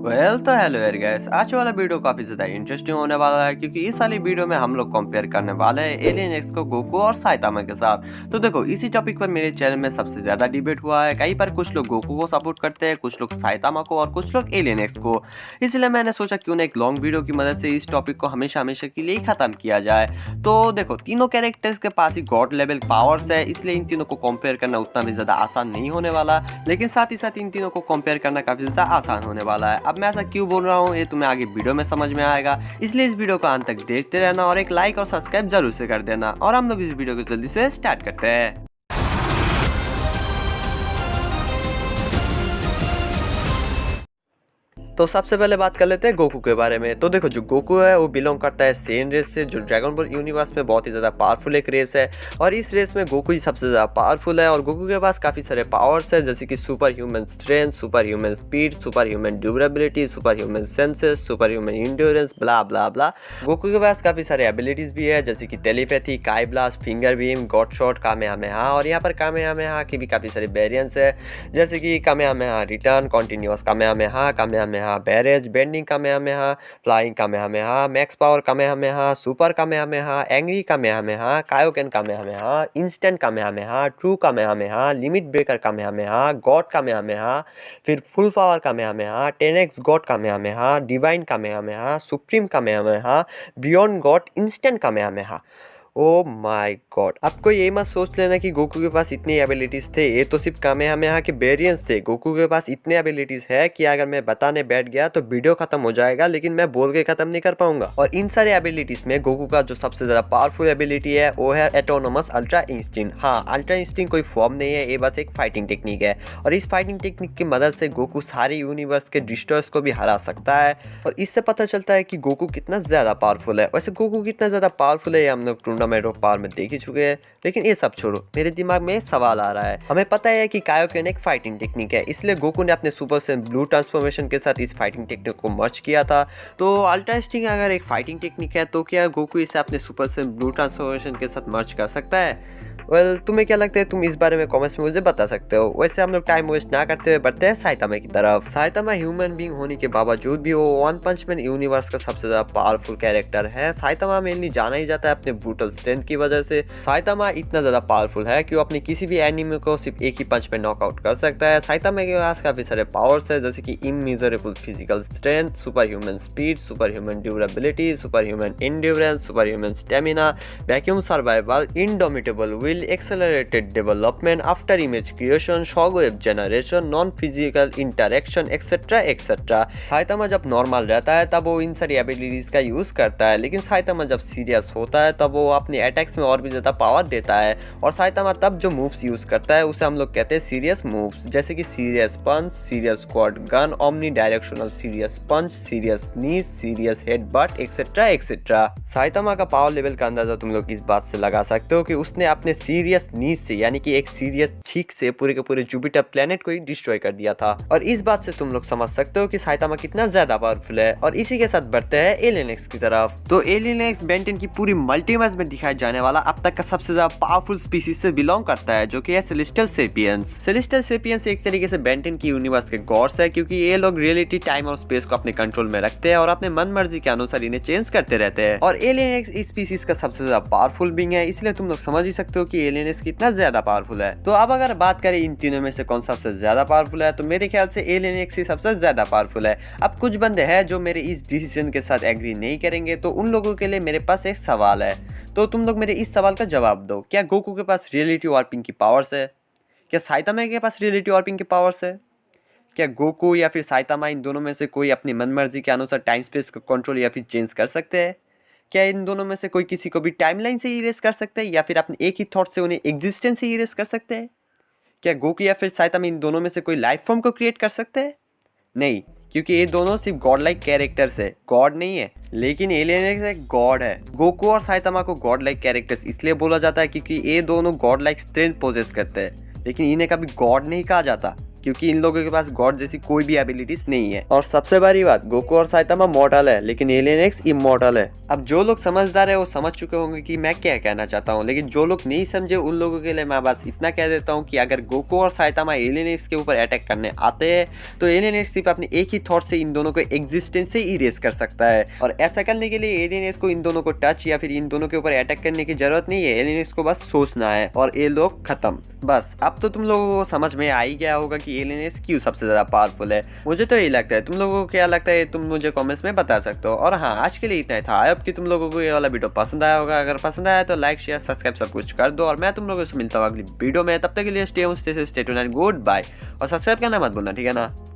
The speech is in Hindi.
तो हेलो यार गाइस, आज वाला वीडियो काफी ज्यादा इंटरेस्टिंग होने वाला है क्योंकि इस वाली वीडियो में हम लोग कंपेयर करने वाले हैं एलियन एक्स को गोकू और साइतामा के साथ। तो देखो, इसी टॉपिक पर मेरे चैनल में सबसे ज्यादा डिबेट हुआ है। कई बार कुछ लोग गोकू को सपोर्ट करते हैं, कुछ लोग साइतामा को और कुछ लोग एलियन एक्स को। इसलिए मैंने सोचा क्यों ना एक लॉन्ग वीडियो की मदद से इस टॉपिक को हमेशा हमेशा के लिए खत्म किया जाए। तो देखो, तीनों कैरेक्टर्स के पास ही गॉड लेवल पावर्स है, इसलिए इन तीनों को कंपेयर करना उतना भी ज्यादा आसान नहीं होने वाला, लेकिन साथ ही साथ इन तीनों को कंपेयर करना काफी ज्यादा आसान होने वाला है। अब मैं ऐसा क्यों बोल रहा हूँ ये तुम्हें आगे वीडियो में समझ में आएगा, इसलिए इस वीडियो को अंत तक देखते रहना और एक लाइक और सब्सक्राइब जरूर से कर देना। और हम लोग इस वीडियो को जल्दी से स्टार्ट करते हैं। तो सबसे पहले बात कर लेते हैं गोकू के बारे में। तो देखो, जो गोकू है वो बिलोंग करता है सेन रेस से, जो ड्रैगन बॉल यूनिवर्स में बहुत ही ज़्यादा पावरफुल एक रेस है। और इस रेस में गोकू ही सबसे ज़्यादा पावरफुल है। और गोकू के पास काफ़ी सारे पावर्स है, जैसे कि super human strength, super human speed, super human durability, super human senses, super human endurance, blah blah blah. Goku के पास काफ़ी सारे एबिलिटीज़ भी है, जैसे कि telepathy, ki blast, finger beam, god shot, Kamehameha. और यहाँ पर कामेहामेहा की भी काफ़ी सारे वेरिएंट्स है, जैसे कि Kamehameha return, continuous Kamehameha, Kamehameha barrage, bending Kamehameha, flying Kamehameha, max power Kamehameha, super Kamehameha, angry Kamehameha, Kaioken Kamehameha, instant Kamehameha, true Kamehameha, limit breaker Kamehameha, god Kamehameha, फिर full power Kamehameha, 10x god Kamehameha, divine Kamehameha, supreme Kamehameha, beyond god, instant Kamehameha. Oh my god, आपको ये मत सोच लेना कि गोकू के पास इतनी एबिलिटीज थे, ये तो सिर्फ कामेहामेहा के वेरिएंट्स थे। गोकू के पास इतने एबिलिटीज है कि अगर मैं बताने बैठ गया तो वीडियो खत्म हो जाएगा, लेकिन मैं बोल के खत्म नहीं कर पाऊंगा। और इन सारे एबिलिटीज में गोकू का जो सबसे ज्यादा पावरफुल एबिलिटी है वो है एटोनोमस अल्ट्रा इंस्टिंक्ट। हाँ, अल्ट्रा इंस्टिंक्ट कोई फॉर्म नहीं है, ये बस एक फाइटिंग टेक्निक है। और इस फाइटिंग टेक्निक की मदद से गोकू सारे यूनिवर्स के डिस्ट्रॉयर्स को भी हरा सकता है। और इससे पता चलता है कि गोकू कितना ज्यादा पावरफुल है। वैसे गोकू कितना ज्यादा पावरफुल है हम लोग टूर्नामेंट ऑफ पावर में देख ही चुके हैं, लेकिन ये सब छोड़ो, मेरे दिमाग में सवाल आ रहा है। हमें पता है कि कायोकेन एक फाइटिंग टेक्निक है, इसलिए गोकू ने अपने सुपर सेन ब्लू ट्रांसफॉर्मेशन के साथ इस फाइटिंग टेक्निक को मर्ज किया था। तो अल्ट्रा इंस्टिंक्ट अगर एक फाइटिंग टेक्निक है, तो क्या गोकू इसे अपने सुपर सेन ब्लू ट्रांसफॉर्मेशन के साथ मर्ज कर सकता है? तुम्हें क्या लगता है? तुम इस बारे में कमेंट्स में मुझे बता सकते हो। वैसे हम लोग टाइम वेस्ट ना करते हुए बढ़ते हैं साइतामा की तरफ। साइतामा ह्यूमन बीइंग होने के बावजूद भी वो वन पंच मैन यूनिवर्स का सबसे ज्यादा पावरफुल कैरेक्टर है। साइतामा मेनली जाना ही जाता है अपने ब्रूटल स्ट्रेंथ की वजह से। साइतामा इतना ज्यादा पावरफुल है कि वो अपने किसी भी एनिमी को सिर्फ एक ही पंच में नॉकआउट कर सकता है। साइतामा के पास काफी सारे पावर्स है, जैसे कि immeasurable physical strength, super human speed, super human durability, super human endurance, super human stamina, vacuum survival, indomitable will, accelerated development after image creation, shockwave generation, non physical interaction, etcetera etcetera. Saitama जब नॉर्मल रहता है तब वो इन सारी एबिलिटीज का यूज करता है, लेकिन साइतामा जब सीरियस होता है तब वो अपने अटैक्स में और भी ज्यादा पावर देता है। और साइतामा तब जो मूव्स यूज करता है उसे हम लोग कहते हैं सीरियस मूव्स, जैसे कि serious punch, serious quad gun, omni directional serious punch, serious knee, serious headbutt, etcetera etcetera. Saitama का पावर लेवल का अंदाजा तुम लोग इस बात से लगा सकते हो कि उसने अपने सीरियस नीज से, यानी कि एक सीरियस छींक से पूरे के पूरे जुपिटर प्लेनेट को ही डिस्ट्रॉय कर दिया था। और इस बात से तुम लोग समझ सकते हो कि साइतामा कितना ज्यादा पावरफुल है। और इसी के साथ बढ़ते हैं एलियन एक्स की तरफ। तो एलियन एक्स बेंटेन की पूरी मल्टीवर्स में दिखाया जाने वाला अब तक का सबसे ज्यादा पावरफुल स्पीसीज से बिलोंग करता है, जो कि है सेलेस्टियल सेपियंस। सेलेस्टियल सेपियंस एक तरीके से बेंटेन की यूनिवर्स के गॉड्स है, क्योंकि ये लोग रियलिटी, टाइम और स्पेस को अपने कंट्रोल में रखते हैं और अपने मन मर्जी के अनुसार इन्हें चेंज करते रहते हैं। और एलियन एक्स इस स्पीसीज का सबसे ज्यादा पावरफुल बीइंग है, इसलिए तुम लोग समझ ही सकते हो कि एलियन एक्स कितना ज्यादा पावरफुल है। तो अब अगर बात करें इन तीनों में से कौन सबसे ज्यादा पावरफुल है, तो मेरे ख्याल से एलियन एक्स ही सबसे ज्यादा पावरफुल है। अब कुछ बंदे हैं जो मेरे इस डिसीजन के साथ एग्री नहीं करेंगे, तो उन लोगों के लिए मेरे पास एक सवाल है। तो तुम लोग मेरे इस सवाल का जवाब दो। क्या गोकू के पास रियलिटी वार्पिंग की पावर्स है? क्या साइतामा के पास रियलिटी वार्पिंग की पावर्स है? क्या गोकू या फिर साइतामा इन दोनों में से कोई अपनी मनमर्जी के अनुसार टाइम स्पेस को कंट्रोल या फिर चेंज कर सकते हैं? क्या इन दोनों में से कोई किसी को भी टाइमलाइन से इरेज कर सकते हैं, या फिर अपने एक ही थॉट से उन्हें एग्जिस्टेंस से इरेज कर सकते हैं? क्या गोकू या फिर साइतामा इन दोनों में से कोई लाइफ फॉर्म को क्रिएट कर सकते हैं? नहीं, क्योंकि ये दोनों सिर्फ गॉड लाइक कैरेक्टर्स है, गॉड नहीं है। लेकिन एलियन एक्स एक गॉड है। गोकू और साइतामा को गॉड लाइक कैरेक्टर्स इसलिए बोला जाता है क्योंकि ये दोनों गॉड लाइक स्ट्रेंथ पोजेस करते हैं, लेकिन इन्हें कभी गॉड नहीं कहा जाता, क्योंकि इन लोगों के पास गॉड जैसी कोई भी एबिलिटीज नहीं है। और सबसे बड़ी बात, गोकू और साइतामा मॉर्टल है लेकिन एलियन एक्स इमॉर्टल है। अब जो लोग समझदार है वो समझ चुके होंगे कि मैं क्या कहना चाहता हूँ, लेकिन जो लोग नहीं समझे उन लोगों के लिए मैं बस इतना कह देता हूँ कि अगर गोकू और साइतामा एलियन एक्स के ऊपर अटैक करने आते हैं तो एलियन एक्स सिर्फ अपने एक ही थॉट से इन दोनों को एग्जिस्टेंस से इरेज कर सकता है। और ऐसा करने के लिए एलियन एक्स को इन दोनों को टच या फिर इन दोनों के ऊपर अटैक करने की जरूरत नहीं है। एलियन एक्स को बस सोचना है और ये लोग खत्म। बस अब तो तुम लोगों को समझ में आ ही गया होगा कि एलियन एक्स क्यों सबसे ज्यादा पावरफुल है। मुझे तो यही लगता है, तुम लोगों को क्या लगता है तुम मुझे कमेंट्स में बता सकते हो। और हाँ, आज के लिए इतना ही था। आई होप कि तुम लोगों को ये वाला वीडियो पसंद आया होगा। अगर पसंद आया तो लाइक शेयर सब्सक्राइब सब कुछ कर दो और मैं तुम लोगों से मिलता हूँ अगली वीडियो में। तब तक के लिए stay tuned and goodbye. और सब्सक्राइब करना मत भूलना, ठीक है ना।